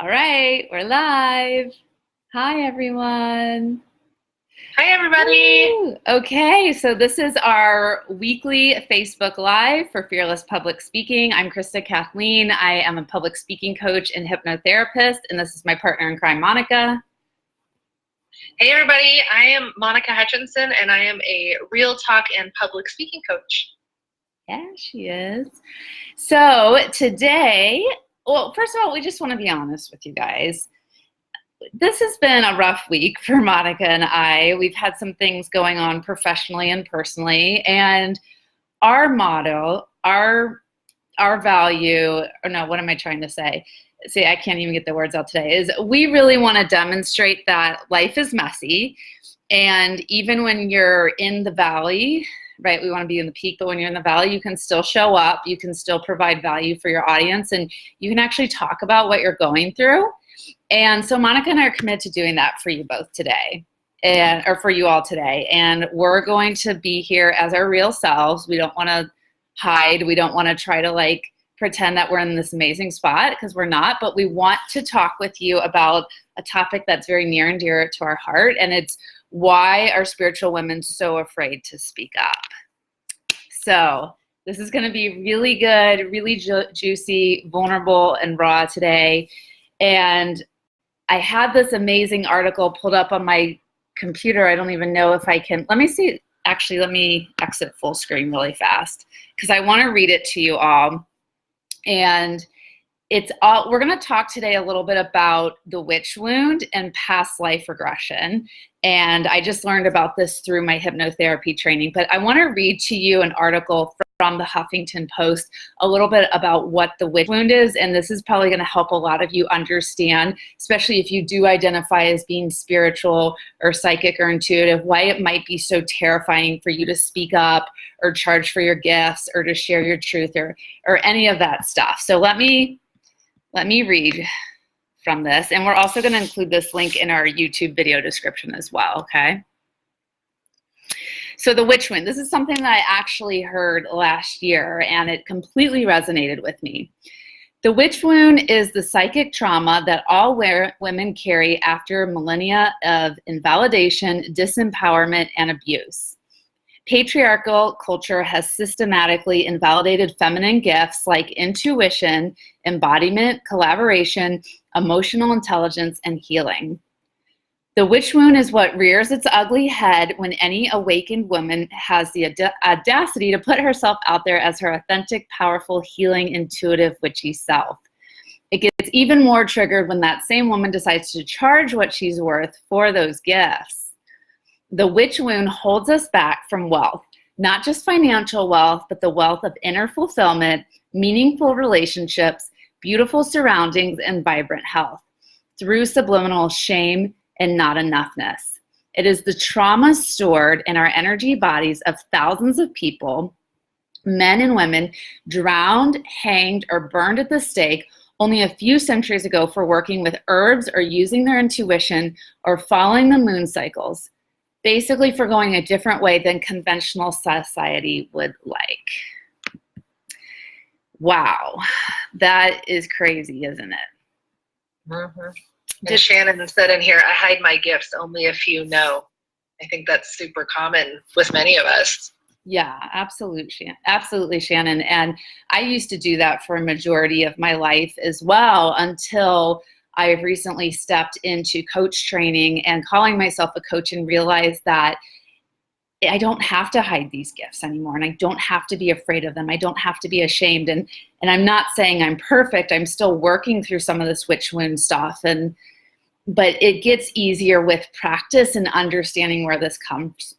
All right, we're live. Hi, everyone. Hi, everybody. Woo! Okay, so this is our weekly Facebook Live for Fearless Public Speaking. I'm Krista Kathleen. I am a public speaking coach and hypnotherapist, and this is my partner in crime, Monika. Hey, everybody. I am Monika Hutchinson, and I am a real talk and public speaking coach. Yeah, she is. So today, well, first of all, we just want to be honest with you guys. This has been a rough week for Monika and I. We've had some things going on professionally and personally, and our motto, our value, or no, what am I trying to say? See, I can't even get the words out today, is we really want to demonstrate that life is messy, and even when you're in the valley, right, we want to be in the peak, but when you're in the valley, you can still show up, you can still provide value for your audience, and you can actually talk about what you're going through. And so Monika and I are committed to doing that for you both today, or for you all today. And we're going to be here as our real selves. We don't want to hide. We don't want to try to pretend that we're in this amazing spot, because we're not, but we want to talk with you about a topic that's very near and dear to our heart. And it's why are spiritual women so afraid to speak up? So this is going to be really good, really juicy, vulnerable, and raw today. And I had this amazing article pulled up on my computer. I don't even know if I can. Let me see. Actually, let me exit full screen really fast because I want to read it to you all. And we're going to talk today a little bit about the witch wound and past life regression. And I just learned about this through my hypnotherapy training. But I want to read to you an article from the Huffington Post, a little bit about what the witch wound is. And this is probably going to help a lot of you understand, especially if you do identify as being spiritual or psychic or intuitive, why it might be so terrifying for you to speak up or charge for your gifts or to share your truth or any of that stuff. So let me read from this. And we're also going to include this link in our YouTube video description as well, okay? So the witch wound, this is something that I actually heard last year, and it completely resonated with me. The witch wound is the psychic trauma that all women carry after millennia of invalidation, disempowerment, and abuse. Patriarchal culture has systematically invalidated feminine gifts like intuition, embodiment, collaboration, emotional intelligence, and healing. The witch wound is what rears its ugly head when any awakened woman has the audacity to put herself out there as her authentic, powerful, healing, intuitive, witchy self. It gets even more triggered when that same woman decides to charge what she's worth for those gifts. The witch wound holds us back from wealth, not just financial wealth, but the wealth of inner fulfillment, meaningful relationships, beautiful surroundings, and vibrant health through subliminal shame and not enoughness. It is the trauma stored in our energy bodies of thousands of people, men and women, drowned, hanged, or burned at the stake only a few centuries ago for working with herbs or using their intuition or following the moon cycles. Basically for going a different way than conventional society would like. Wow, that is crazy, isn't it? Mm-hmm. And Shannon said in here, I hide my gifts, only a few know. I think that's super common with many of us. Yeah, absolutely, Shannon. And I used to do that for a majority of my life as well until I've recently stepped into coach training and calling myself a coach and realized that I don't have to hide these gifts anymore, and I don't have to be afraid of them. I don't have to be ashamed. And I'm not saying I'm perfect. I'm still working through some of this witch wound stuff. But it gets easier with practice and understanding where this comes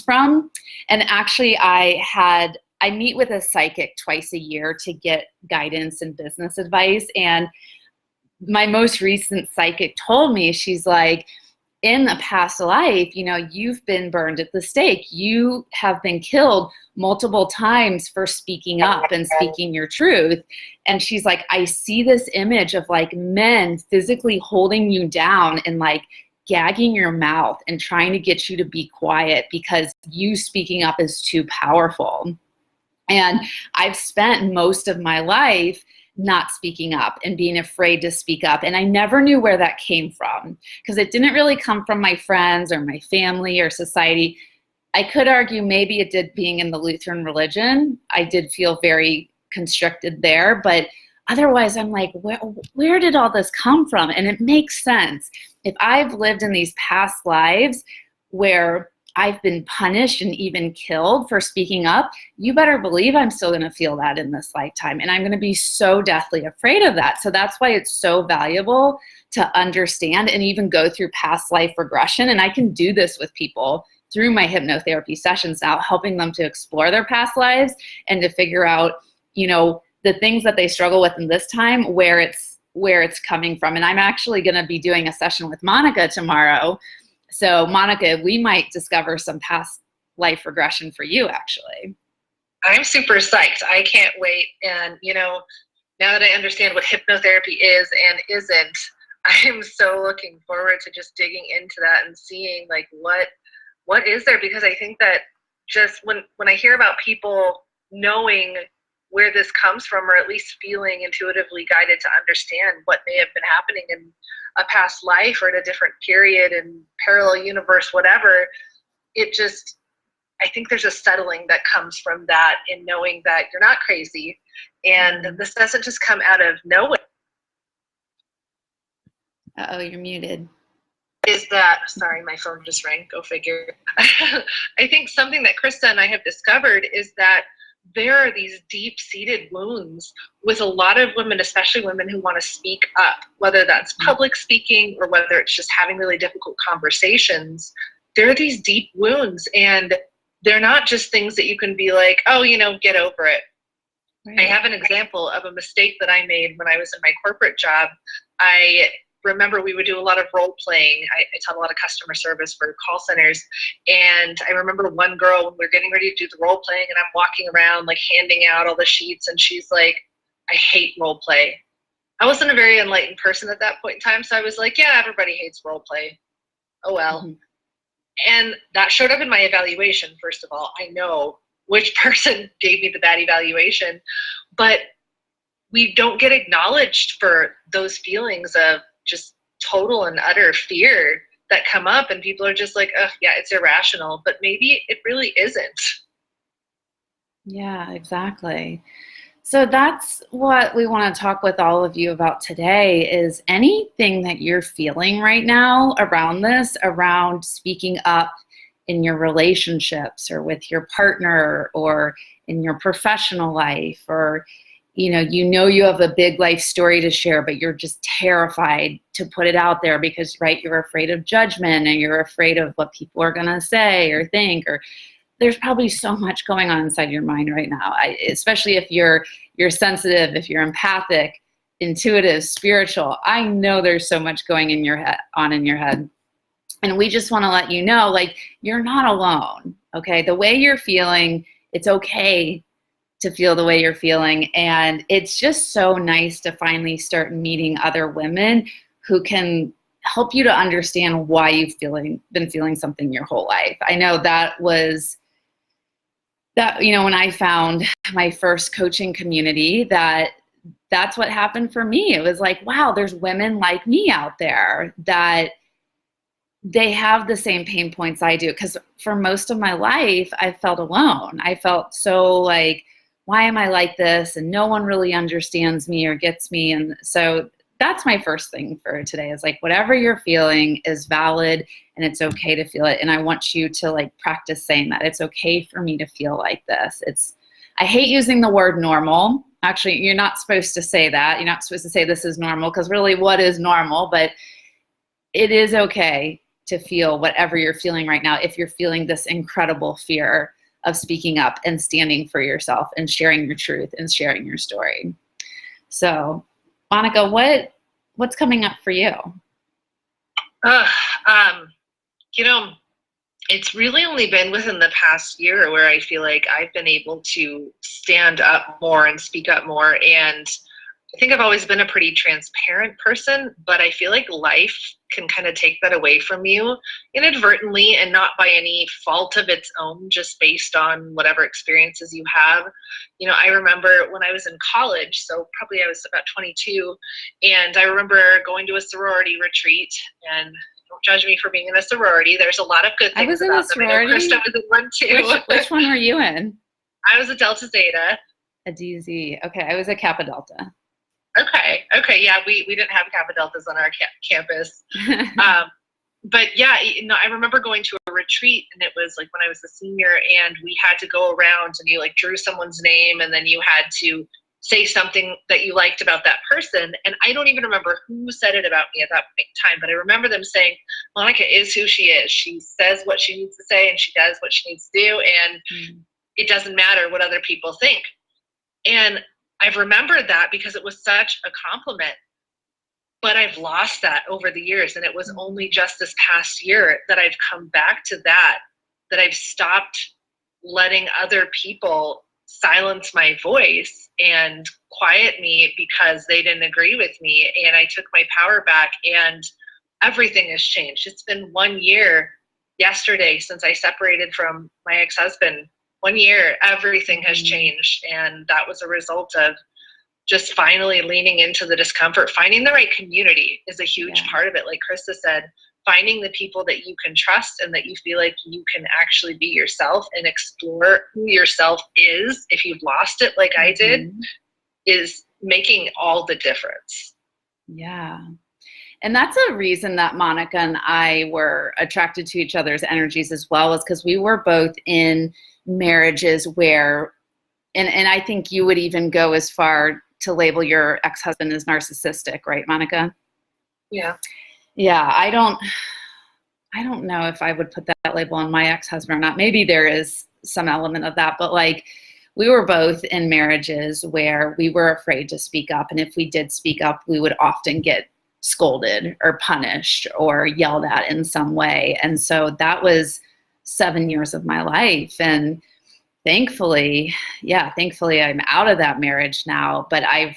from. And actually, I meet with a psychic twice a year to get guidance and business advice. And my most recent psychic told me, she's like, in a past life, you've been burned at the stake. You have been killed multiple times for speaking up and speaking your truth. And she's like, I see this image of men physically holding you down and gagging your mouth and trying to get you to be quiet because you speaking up is too powerful. And I've spent most of my life not speaking up and being afraid to speak up. And I never knew where that came from, because it didn't really come from my friends or my family or society. I could argue maybe it did being in the Lutheran religion. I did feel very constricted there, but otherwise I'm like, where did all this come from? And it makes sense. If I've lived in these past lives where I've been punished and even killed for speaking up, you better believe I'm still going to feel that in this lifetime. And I'm going to be so deathly afraid of that. So that's why it's so valuable to understand and even go through past life regression. And I can do this with people through my hypnotherapy sessions now, helping them to explore their past lives and to figure out, the things that they struggle with in this time, where it's coming from. And I'm actually going to be doing a session with Monika tomorrow. So Monika, we might discover some past life regression for you, actually. I'm super psyched. I can't wait. And, now that I understand what hypnotherapy is and isn't, I am so looking forward to just digging into that and seeing like what is there, because I think that just when I hear about people knowing where this comes from, or at least feeling intuitively guided to understand what may have been happening in a past life or in a different period and parallel universe, whatever, I think there's a settling that comes from that, in knowing that you're not crazy and this doesn't just come out of nowhere. Uh-oh, you're muted. Sorry, my phone just rang, go figure. I think something that Krista and I have discovered is that there are these deep-seated wounds with a lot of women, especially women who want to speak up, whether that's public speaking or whether it's just having really difficult conversations. There are these deep wounds, and they're not just things that you can be like, oh, get over it. Right. I have an example of a mistake that I made when I was in my corporate job. I remember we would do a lot of role playing. I taught a lot of customer service for call centers. And I remember one girl, when we were getting ready to do the role playing, and I'm walking around like handing out all the sheets, and she's like, I hate role play. I wasn't a very enlightened person at that point in time. So I was like, yeah, everybody hates role play. Oh, well. Mm-hmm. And that showed up in my evaluation. First of all, I know which person gave me the bad evaluation, but we don't get acknowledged for those feelings of just total and utter fear that come up, and people are just like, oh yeah, it's irrational, but maybe it really isn't. Yeah, exactly. So that's what we want to talk with all of you about today, is anything that you're feeling right now around this, around speaking up in your relationships or with your partner or in your professional life, or you have a big life story to share, but you're just terrified to put it out there because, right, you're afraid of judgment and you're afraid of what people are going to say or think, or there's probably so much going on inside your mind right now, especially if you're sensitive, if you're empathic, intuitive, spiritual. I know there's so much going in your head. And we just want to let you know, like, you're not alone, okay? The way you're feeling, it's okay to feel the way you're feeling. And it's just so nice to finally start meeting other women who can help you to understand why you've been feeling something your whole life. I know that was when I found my first coaching community, that's what happened for me. It was like, wow, there's women like me out there that they have the same pain points I do. Because for most of my life, I felt alone. I felt so like, why am I like this? And no one really understands me or gets me. And so that's my first thing for today, is like, whatever you're feeling is valid and it's okay to feel it. And I want you to like practice saying that it's okay for me to feel like this. I hate using the word normal. Actually, you're not supposed to say that. You're not supposed to say this is normal, because really, what is normal? But it is okay to feel whatever you're feeling right now. If you're feeling this incredible fear of speaking up and standing for yourself and sharing your truth and sharing your story. So, Monika, what's coming up for you? It's really only been within the past year where I feel like I've been able to stand up more and speak up more. And I think I've always been a pretty transparent person, but I feel like life can kind of take that away from you inadvertently and not by any fault of its own, just based on whatever experiences you have. You know, I remember when I was in college, so probably I was about 22, and I remember going to a sorority retreat, and don't judge me for being in a sorority. There's a lot of good things about them. I know Krista was in one too. Which one were you in? I was a Delta Zeta. A DZ. Okay, I was a Kappa Delta. Okay. Yeah, we didn't have Kappa Deltas on our campus. But yeah, you know, I remember going to a retreat, and it was like when I was a senior, and we had to go around and you like drew someone's name, and then you had to say something that you liked about that person. And I don't even remember who said it about me at that point in time, but I remember them saying, Monika is who she is. She says what she needs to say, and she does what she needs to do, and it doesn't matter what other people think. And I've remembered that because it was such a compliment, but I've lost that over the years. And it was only just this past year that I've come back to that I've stopped letting other people silence my voice and quiet me because they didn't agree with me. And I took my power back, and everything has changed. It's been 1 year yesterday since I separated from my ex-husband. 1 year, everything has changed. And that was a result of just finally leaning into the discomfort. Finding the right community is a huge part of it. Like Krista said, finding the people that you can trust and that you feel like you can actually be yourself and explore who yourself is if you've lost it like I did, is making all the difference. Yeah. And that's a reason that Monika and I were attracted to each other's energies as well, is because we were both in marriages where, and I think you would even go as far to label your ex-husband as narcissistic, right, Monika? Yeah. Yeah, I don't know if I would put that label on my ex-husband or not. Maybe there is some element of that, but like we were both in marriages where we were afraid to speak up. And if we did speak up, we would often get scolded or punished or yelled at in some way. And so that was 7 years of my life. And thankfully I'm out of that marriage now, but I've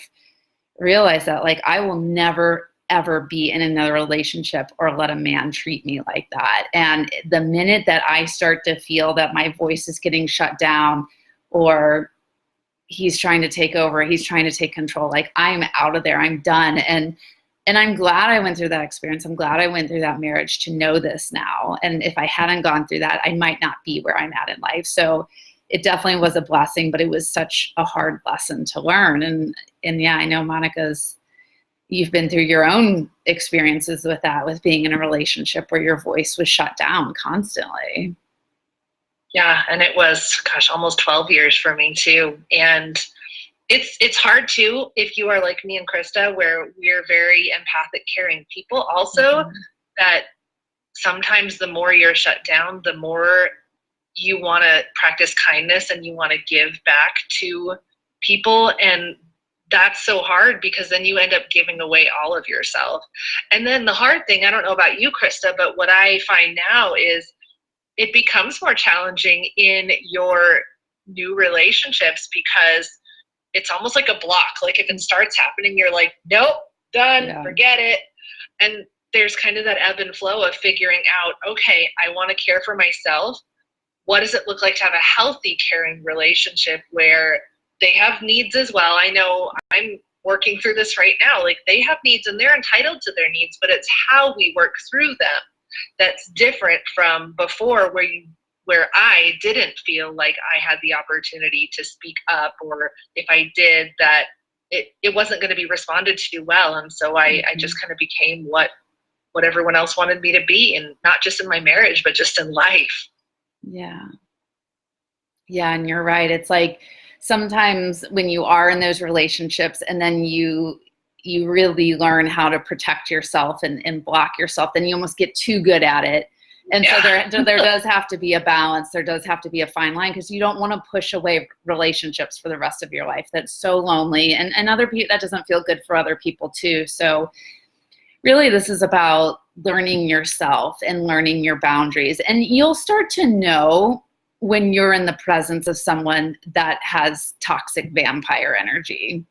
realized that like I will never ever be in another relationship or let a man treat me like that. And the minute that I start to feel that my voice is getting shut down, or he's trying to take over, he's trying to take control, like I'm out of there, I'm done. And I'm glad I went through that experience. I'm glad I went through that marriage to know this now. And if I hadn't gone through that, I might not be where I'm at in life. So it definitely was a blessing, but it was such a hard lesson to learn. And yeah, I know Monika's, you've been through your own experiences with that, with being in a relationship where your voice was shut down constantly. Yeah, and it was, almost 12 years for me too. And it's hard too if you are like me and Krista, where we're very empathic, caring people also, that sometimes the more you're shut down, the more you want to practice kindness and you want to give back to people. And that's so hard because then you end up giving away all of yourself. And then the hard thing, I don't know about you, Krista, but what I find now is it becomes more challenging in your new relationships because it's almost like a block. Like if it starts happening, you're like, nope, done, forget it. And there's kind of that ebb and flow of figuring out, okay, I want to care for myself. What does it look like to have a healthy, caring relationship where they have needs as well? I know I'm working through this right now. Like they have needs and they're entitled to their needs, but it's how we work through them that's different from before, where I didn't feel like I had the opportunity to speak up, or if I did, that it wasn't going to be responded to well. And so I just kind of became what everyone else wanted me to be, and not just in my marriage, but just in life. Yeah. Yeah. And you're right. It's like sometimes when you are in those relationships and then you really learn how to protect yourself and block yourself, then you almost get too good at it. And so there does have to be a balance. There does have to be a fine line, because you don't want to push away relationships for the rest of your life. That's so lonely, and other people, that doesn't feel good for other people too. So really this is about learning yourself and learning your boundaries. And you'll start to know when you're in the presence of someone that has toxic vampire energy.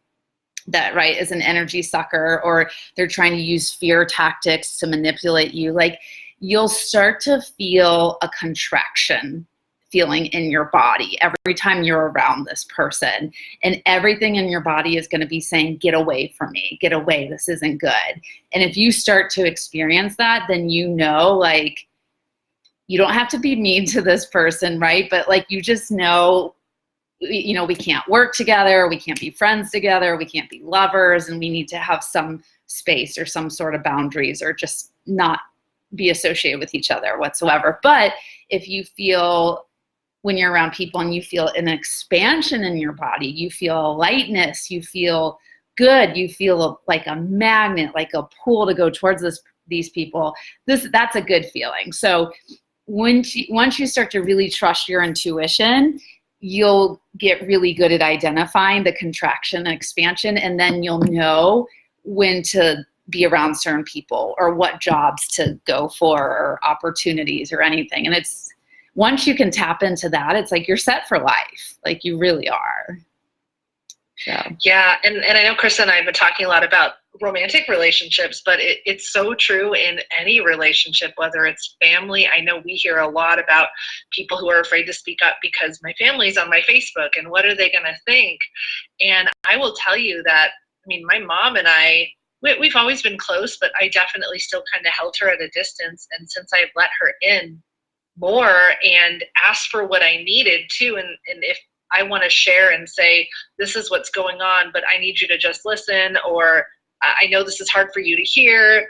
that, right, is an energy sucker, or they're trying to use fear tactics to manipulate you, like you'll start to feel a contraction feeling in your body every time you're around this person. And everything in your body is going to be saying, get away from me, get away, this isn't good. And if you start to experience that, then you know, like, you don't have to be mean to this person, right? But like, you just know, you know, we can't work together, we can't be friends together, we can't be lovers, and we need to have some space or some sort of boundaries, or just not be associated with each other whatsoever. But if you feel, when you're around people and you feel an expansion in your body, you feel lightness, you feel good, you feel like a magnet, like a pull to go towards these people, that's a good feeling. So once you start to really trust your intuition, you'll get really good at identifying the contraction and expansion, and then you'll know when to be around certain people, or what jobs to go for, or opportunities, or anything. And it's, once you can tap into that, it's like you're set for life. Like, you really are. So. Yeah, and I know Krista and I have been talking a lot about romantic relationships, but it's so true in any relationship, whether it's family. I know we hear a lot about people who are afraid to speak up because my family's on my Facebook, and what are they going to think? And I will tell you that, I mean, my mom and I, we've always been close, but I definitely still kind of held her at a distance. And since I've let her in more and asked for what I needed too, and if I want to share and say, this is what's going on, but I need you to just listen, or I know this is hard for you to hear.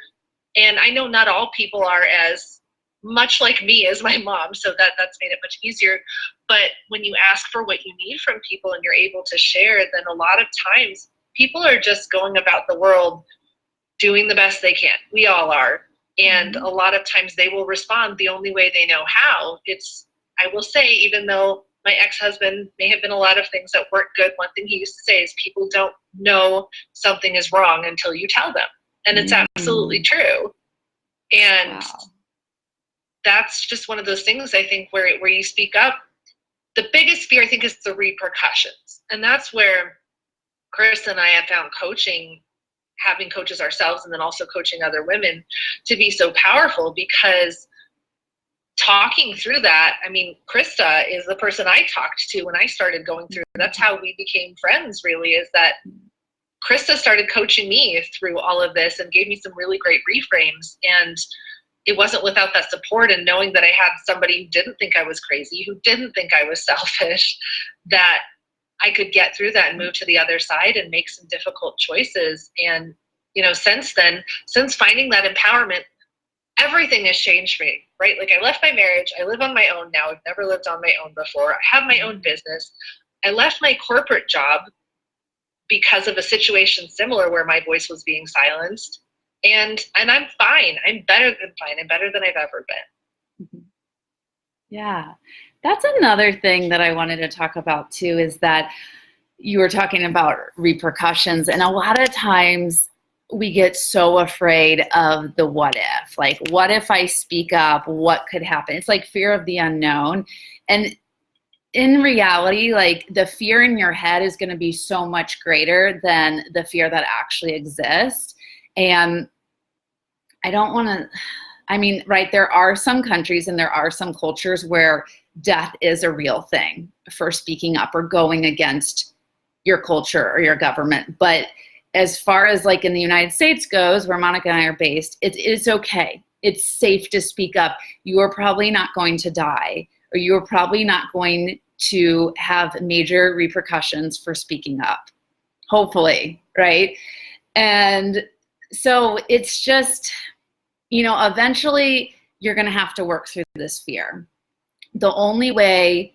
And I know not all people are as much like me as my mom, so that's made it much easier. But when you ask for what you need from people and you're able to share, then a lot of times people are just going about the world doing the best they can. We all are. And a lot of times they will respond the only way they know how. I will say, even though my ex-husband may have been a lot of things that weren't good, one thing he used to say is, people don't know something is wrong until you tell them. And it's absolutely true. And that's just one of those things, I think, where you speak up. The biggest fear, I think, is the repercussions. And that's where Chris and I have found coaching, having coaches ourselves and then also coaching other women, to be so powerful, because talking through that, I mean, Krista is the person I talked to when I started going through. That's how we became friends, really, is that Krista started coaching me through all of this and gave me some really great reframes. And it wasn't without that support and knowing that I had somebody who didn't think I was crazy, who didn't think I was selfish, that I could get through that and move to the other side and make some difficult choices. And, you know, since then, since finding that empowerment, everything has changed for me, right? Like, I left my marriage. I live on my own now. I've never lived on my own before. I have my own business. I left my corporate job because of a situation similar where my voice was being silenced. And I'm fine. I'm better than fine. I'm better than I've ever been. Yeah. That's another thing that I wanted to talk about too, is that you were talking about repercussions. And a lot of times we get so afraid of the what if. Like, what if I speak up? What could happen? It's like fear of the unknown. And in reality, like, the fear in your head is going to be so much greater than the fear that actually exists. And I don't want to, I mean, right, there are some countries and there are some cultures where death is a real thing for speaking up or going against your culture or your government. But as far as like in the United States goes, where Monika and I are based, it's okay. It's safe to speak up. You are probably not going to die, or you are probably not going to have major repercussions for speaking up. Hopefully, right? And so it's just, you know, eventually you're going to have to work through this fear. The only way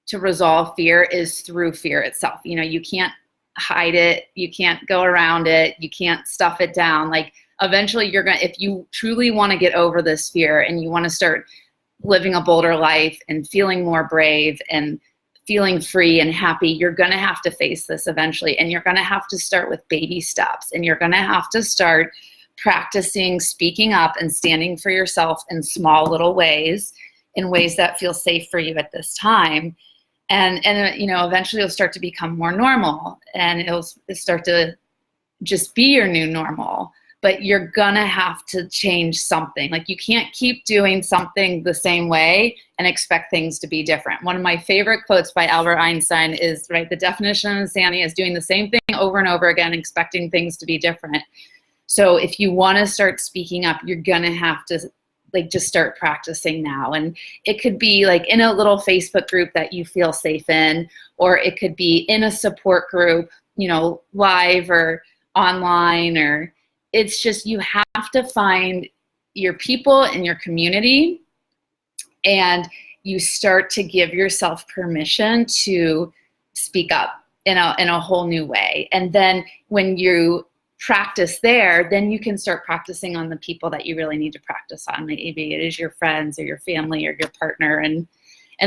to resolve fear is through fear itself. You know, you can't hide it. You can't go around it. You can't stuff it down. Like, eventually you're going to, if you truly want to get over this fear and you want to start living a bolder life and feeling more brave and feeling free and happy, you're going to have to face this eventually. And you're going to have to start with baby steps, and you're going to have to start practicing speaking up and standing for yourself in small little ways, in ways that feel safe for you at this time. And you know, eventually it'll start to become more normal, and it'll start to just be your new normal, but you're gonna have to change something. Like, you can't keep doing something the same way and expect things to be different. One of my favorite quotes by Albert Einstein is, right, the definition of insanity is doing the same thing over and over again, expecting things to be different. So if you wanna start speaking up, you're gonna have to just start practicing now. And it could be like in a little Facebook group that you feel safe in, or it could be in a support group, live or online, or it's just, you have to find your people in your community, and you start to give yourself permission to speak up in a whole new way. And then when you practice there, then you can start practicing on the people that you really need to practice on. Maybe it is your friends or your family or your partner. And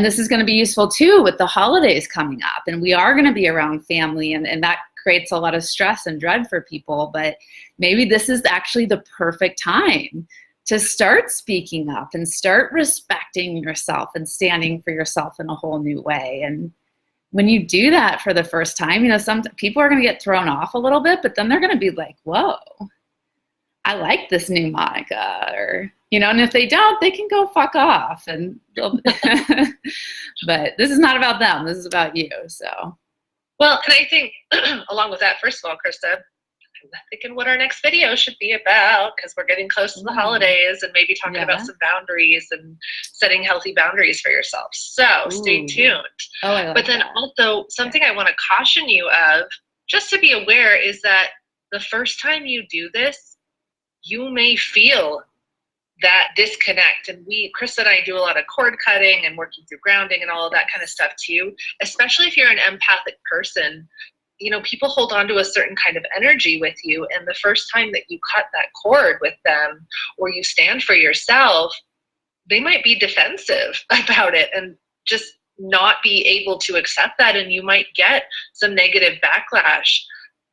this is going to be useful too with the holidays coming up. And we are going to be around family, and that creates a lot of stress and dread for people. But maybe this is actually the perfect time to start speaking up and start respecting yourself and standing for yourself in a whole new way. And when you do that for the first time, some people are going to get thrown off a little bit, but then they're going to be like, whoa, I like this new Monika, or, and if they don't, they can go fuck off. And but this is not about them. This is about you. So. Well, and I think along with that, first of all, Krista, I'm thinking what our next video should be about, because we're getting close to the holidays, and maybe talking about some boundaries and setting healthy boundaries for yourself. So stay tuned. Oh, I like but then that. Also something I want to caution you of, just to be aware, is that the first time you do this, you may feel that disconnect. And Krista and I do a lot of cord cutting and working through grounding and all of that kind of stuff too, especially if you're an empathic person. People hold on to a certain kind of energy with you, and the first time that you cut that cord with them, or you stand for yourself, they might be defensive about it and just not be able to accept that, and you might get some negative backlash.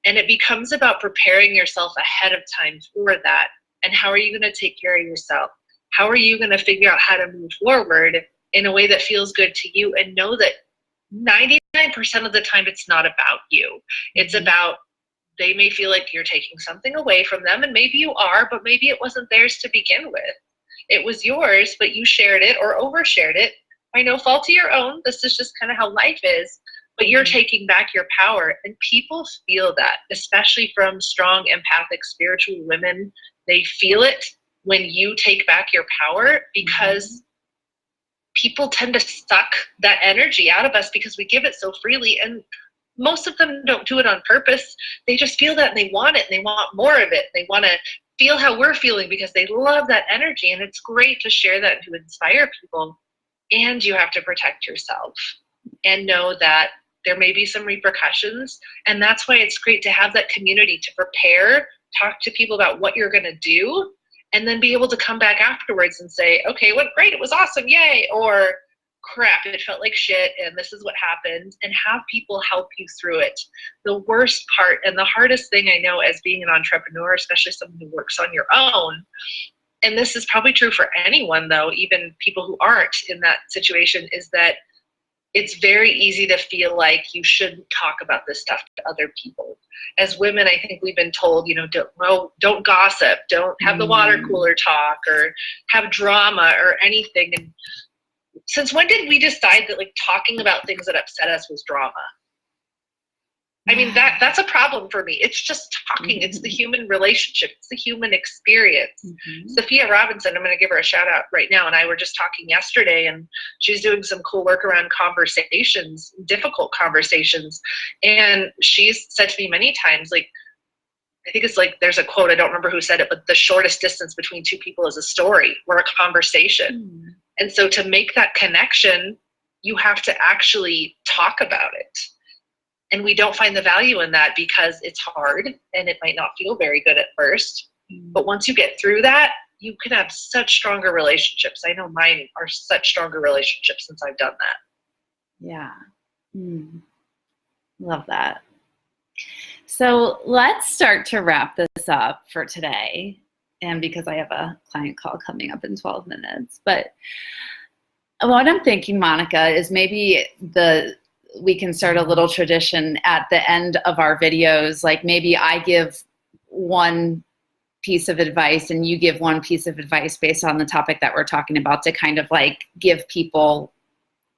And it becomes about preparing yourself ahead of time for that. And how are you going to take care of yourself? How are you going to figure out how to move forward in a way that feels good to you, and know that 99% of the time it's not about you. It's about, they may feel like you're taking something away from them, and maybe you are, but maybe it wasn't theirs to begin with. It was yours, but you shared it or overshared it by no fault of your own. This is just kind of how life is. But you're taking back your power, and people feel that, especially from strong, empathic, spiritual women. They feel it when you take back your power, because people tend to suck that energy out of us because we give it so freely. And most of them don't do it on purpose. They just feel that, and they want it, and they want more of it. They want to feel how we're feeling because they love that energy. And it's great to share that and to inspire people. And you have to protect yourself and know that there may be some repercussions. And that's why it's great to have that community to prepare, talk to people about what you're going to do, and then be able to come back afterwards and say, okay, it went great, it was awesome, yay, or crap, it felt like shit, and this is what happened, and have people help you through it. The worst part and the hardest thing I know as being an entrepreneur, especially someone who works on your own, and this is probably true for anyone though, even people who aren't in that situation, is that it's very easy to feel like you shouldn't talk about this stuff to other people. As women, I think we've been told, don't gossip, don't have the water cooler talk, or have drama or anything. And since when did we decide that talking about things that upset us was drama? I mean, that's a problem for me. It's just talking. It's the human relationship. It's the human experience. Sophia Robinson, I'm going to give her a shout out right now, and I were just talking yesterday, and she's doing some cool work around conversations, difficult conversations. And she's said to me many times, I think it's there's a quote, I don't remember who said it, but the shortest distance between two people is a story or a conversation. And so to make that connection, you have to actually talk about it. And we don't find the value in that because it's hard and it might not feel very good at first. But once you get through that, you can have such stronger relationships. I know mine are such stronger relationships since I've done that. Yeah. Love that. So let's start to wrap this up for today. And because I have a client call coming up in 12 minutes. But what I'm thinking, Monika, is maybe we can start a little tradition at the end of our videos. Maybe I give one piece of advice and you give one piece of advice based on the topic that we're talking about to kind of like give people,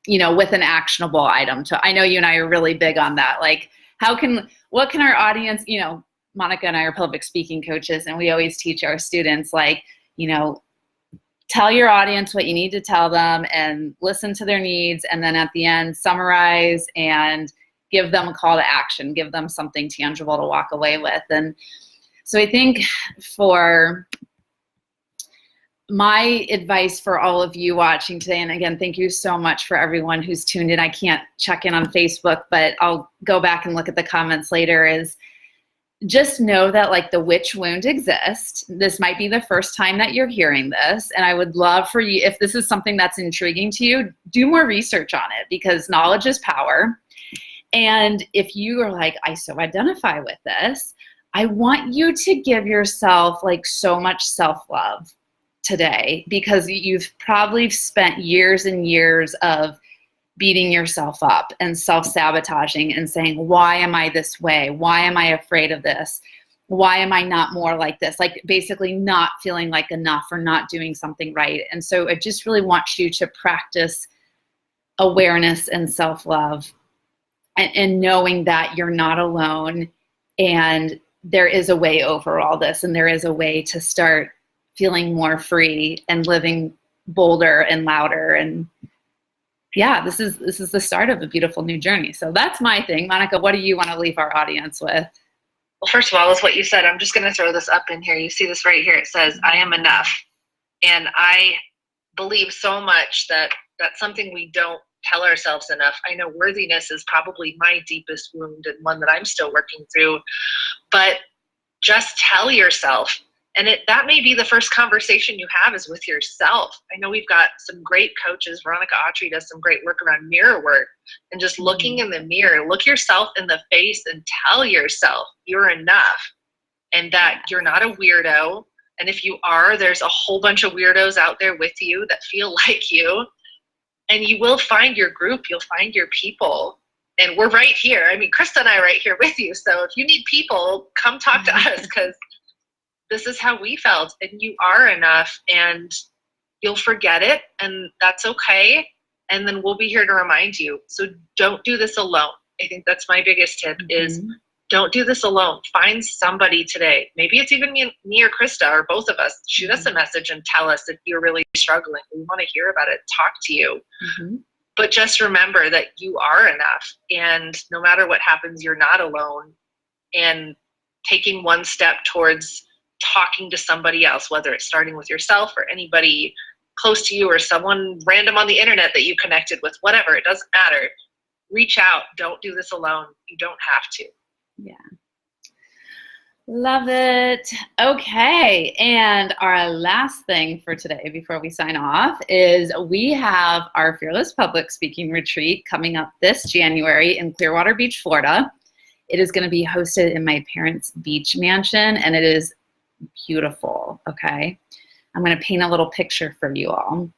with an actionable item. I know you and I are really big on that. Like what can our audience, Monika and I are public speaking coaches, and we always teach our students, like, tell your audience what you need to tell them and listen to their needs. And then at the end, summarize and give them a call to action, give them something tangible to walk away with. And so I think for my advice for all of you watching today, and again, thank you so much for everyone who's tuned in. I can't check in on Facebook, but I'll go back and look at the comments later, is just know that like the witch wound exists. This might be the first time that you're hearing this. And I would love for you, if this is something that's intriguing to you, do more research on it, because knowledge is power. And if you are like, I so identify with this, I want you to give yourself like so much self-love today, because you've probably spent years and years of beating yourself up and self-sabotaging and saying, why am I this way? Why am I afraid of this? Why am I not more like this? Like basically not feeling like enough or not doing something right. And so I just really want you to practice awareness and self-love and knowing that you're not alone, and there is a way over all this, and there is a way to start feeling more free and living bolder and louder. And yeah, this is the start of a beautiful new journey. So that's my thing. Monika, what do you want to leave our audience with? Well, first of all, is what you said. I'm just going to throw this up in here. You see this right here. It says, I am enough. And I believe so much that that's something we don't tell ourselves enough. I know worthiness is probably my deepest wound and one that I'm still working through, but just tell yourself. And that may be the first conversation you have is with yourself. I know we've got some great coaches. Veronica Autry does some great work around mirror work, and just looking in the mirror, look yourself in the face and tell yourself you're enough and that you're not a weirdo. And if you are, there's a whole bunch of weirdos out there with you that feel like you, and you will find your group. You'll find your people. And we're right here. I mean, Krista and I are right here with you. So if you need people, come talk to us, because this is how we felt, and you are enough, and you'll forget it, and that's okay. And then we'll be here to remind you. So don't do this alone. I think that's my biggest tip is don't do this alone. Find somebody today. Maybe it's even me or Krista or both of us. Shoot us a message and tell us if you're really struggling. We want to hear about it, talk to you. But just remember that you are enough, and no matter what happens, you're not alone. And taking one step towards talking to somebody else, whether it's starting with yourself or anybody close to you or someone random on the internet that you connected with, whatever, it doesn't matter. Reach out. Don't do this alone. You don't have to. Yeah. Love it. Okay. And our last thing for today before we sign off is we have our Fearless Public Speaking Retreat coming up this January in Clearwater Beach, Florida. It is going to be hosted in my parents' beach mansion, and it is beautiful. Okay. I'm going to paint a little picture for you all.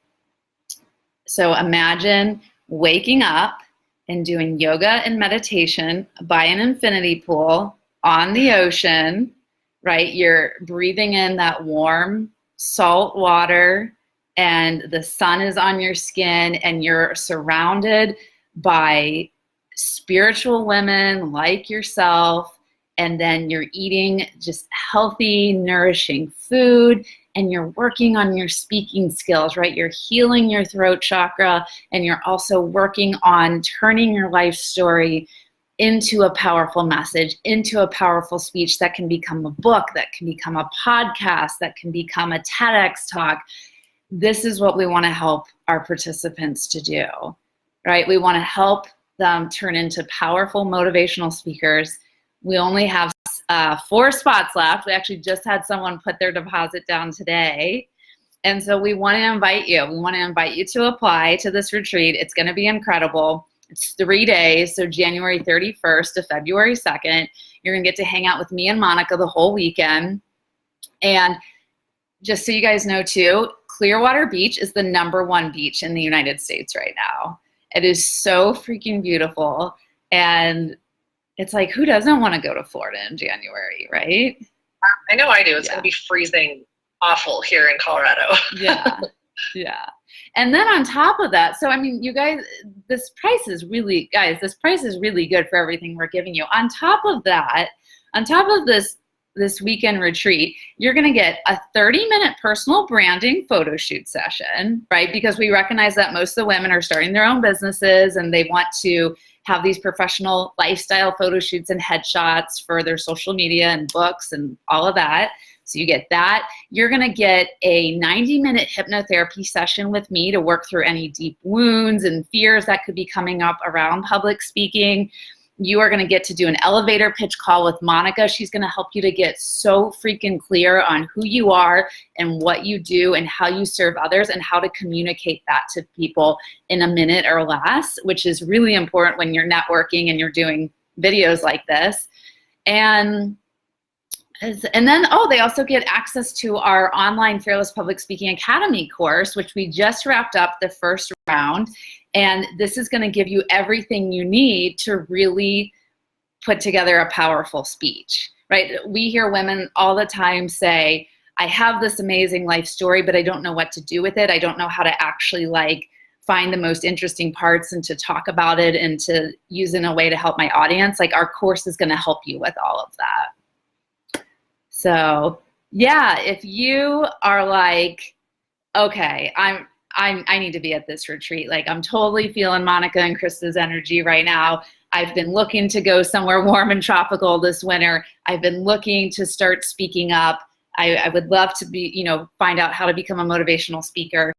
So imagine waking up and doing yoga and meditation by an infinity pool on the ocean, right? You're breathing in that warm salt water, and the sun is on your skin, and you're surrounded by spiritual women like yourself. And then you're eating just healthy, nourishing food, and you're working on your speaking skills, right? You're healing your throat chakra, and you're also working on turning your life story into a powerful message, into a powerful speech that can become a book, that can become a podcast, that can become a TEDx talk. This is what we want to help our participants to do, right? We want to help them turn into powerful motivational speakers. We only have 4 spots left. We actually just had someone put their deposit down today. And so we want to invite you. We want to invite you to apply to this retreat. It's going to be incredible. It's 3 days, so January 31st to February 2nd. You're going to get to hang out with me and Monika the whole weekend. And just so you guys know too, Clearwater Beach is the #1 beach in the United States right now. It is so freaking beautiful. And it's like, who doesn't want to go to Florida in January, right? I know I do. It's Yeah. going to be freezing awful here in Colorado. Yeah. Yeah. And then on top of that, so I mean, you guys, this price is really good for everything we're giving you. On top of that, on top of this weekend retreat, you're going to get a 30-minute personal branding photo shoot session, right? Because we recognize that most of the women are starting their own businesses and they want to have these professional lifestyle photo shoots and headshots for their social media and books and all of that. So you get that. You're going to get a 90-minute hypnotherapy session with me to work through any deep wounds and fears that could be coming up around public speaking. You are going to get to do an elevator pitch call with Monika. She's going to help you to get so freaking clear on who you are and what you do and how you serve others and how to communicate that to people in a minute or less, which is really important when you're networking and you're doing videos like this. And then, they also get access to our online Fearless Public Speaking Academy course, which we just wrapped up the first round. And this is going to give you everything you need to really put together a powerful speech, right? We hear women all the time say, I have this amazing life story, but I don't know what to do with it. I don't know how to actually find the most interesting parts and to talk about it and to use it in a way to help my audience. Our course is going to help you with all of that. So yeah, if you are like, okay, I need to be at this retreat. I'm totally feeling Monika and Krista's energy right now. I've been looking to go somewhere warm and tropical this winter. I've been looking to start speaking up. I would love to find out how to become a motivational speaker.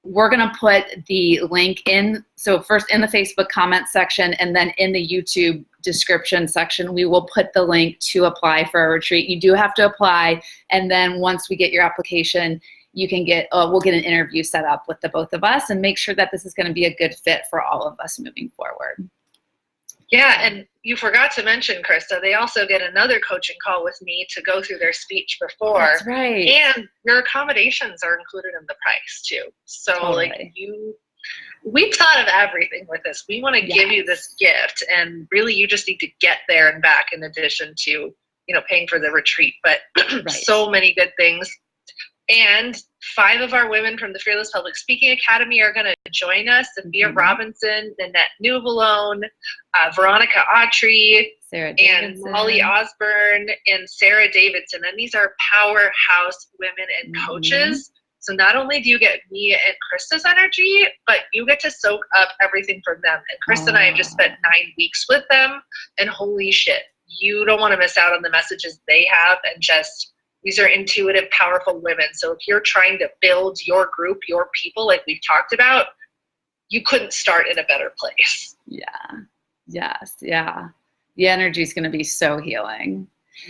We're going to put the link in. So first in the Facebook comment section and then in the YouTube description section, we will put the link to apply for a retreat. You do have to apply. And then once we get your application, you can we'll get an interview set up with the both of us and make sure that this is going to be a good fit for all of us moving forward. Yeah, and you forgot to mention, Krista, they also get another coaching call with me to go through their speech before. That's right. And your accommodations are included in the price too. So totally. We've thought of everything with this. We want to give you this gift, and really you just need to get there and back in addition to, paying for the retreat. But right. So many good things. And 5 of our women from the Fearless Public Speaking Academy are going to join us. Sophia Robinson, Nanette Nouvelone, Veronica Autry, Sarah and Molly Osborne, and Sarah Davidson. And these are powerhouse women and coaches. So not only do you get me and Krista's energy, but you get to soak up everything from them. And Krista and I have just spent 9 weeks with them. And holy shit, you don't want to miss out on the messages they have. And these are intuitive, powerful women. So if you're trying to build your group, your people, like we've talked about, you couldn't start in a better place. Yeah. Yes. Yeah. The energy is going to be so healing.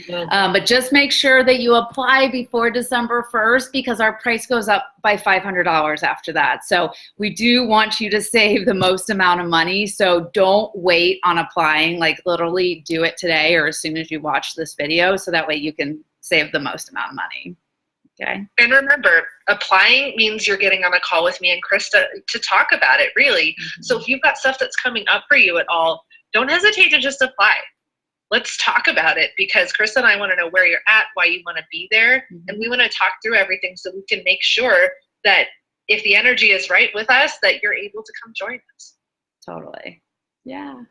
But just make sure that you apply before December 1st because our price goes up by $500 after that. So we do want you to save the most amount of money. So don't wait on applying, literally do it today or as soon as you watch this video. So that way you can save the most amount of money. Okay. And remember, applying means you're getting on a call with me and Krista to talk about it, really. So if you've got stuff that's coming up for you at all, don't hesitate to just apply. Let's talk about it because Krista and I want to know where you're at, why you want to be there. And we want to talk through everything so we can make sure that if the energy is right with us, that you're able to come join us. Totally. Yeah.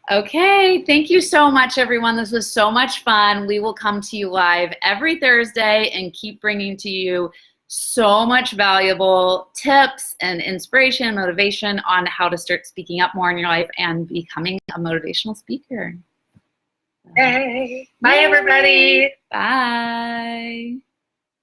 Okay. Thank you so much, everyone. This was so much fun. We will come to you live every Thursday and keep bringing to you so much valuable tips and inspiration, motivation on how to start speaking up more in your life and becoming a motivational speaker. Hey. Bye, everybody. Bye.